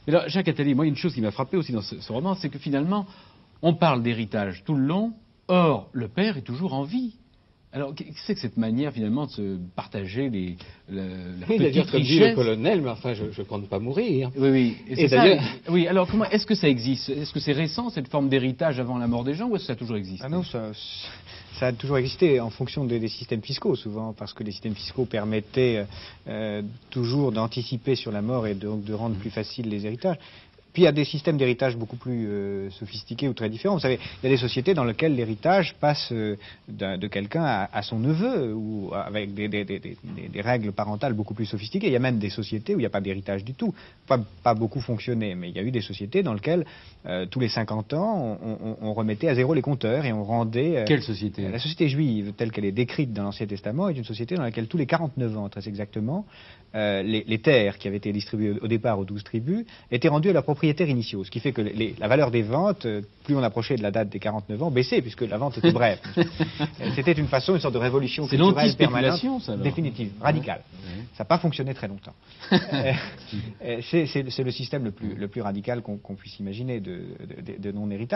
Mais alors, Jacques Attali, moi, une chose qui m'a frappé aussi dans ce roman, c'est que finalement, on parle d'héritage tout le long, or, le père est toujours en vie. Alors, qu'est-ce que c'est que cette manière, finalement, de se partager la petite comme dit richesse? le colonel, mais enfin, je compte pas mourir. Oui, oui. Et d'ailleurs... Oui, alors, est-ce que ça existe? Est-ce que c'est récent, cette forme d'héritage avant la mort des gens, ou est-ce que ça a toujours existé? Ah non, ça a toujours existé en fonction des systèmes fiscaux, souvent, parce que les systèmes fiscaux permettaient toujours d'anticiper sur la mort et donc de rendre plus faciles les héritages. Puis il y a des systèmes d'héritage beaucoup plus sophistiqués ou très différents. Vous savez, il y a des sociétés dans lesquelles l'héritage passe de quelqu'un à son neveu, ou avec des règles parentales beaucoup plus sophistiquées. Il y a même des sociétés où il n'y a pas d'héritage du tout. Pas beaucoup fonctionné, mais il y a eu des sociétés dans lesquelles tous les 50 ans, on remettait à zéro les compteurs et on rendait... Quelle société? La société juive, telle qu'elle est décrite dans l'Ancien Testament, est une société dans laquelle tous les 49 ans, très exactement, les terres qui avaient été distribuées au départ aux 12 tribus étaient rendues à leurs propriétaires initiaux, ce qui fait que la valeur des ventes, plus on approchait de la date des 49 ans, baissait, puisque la vente était brève. C'était une sorte de révolution culturelle permanente, définitive, radicale. Ouais. Ça n'a pas fonctionné très longtemps. C'est le système le plus radical qu'on puisse imaginer de non-héritage.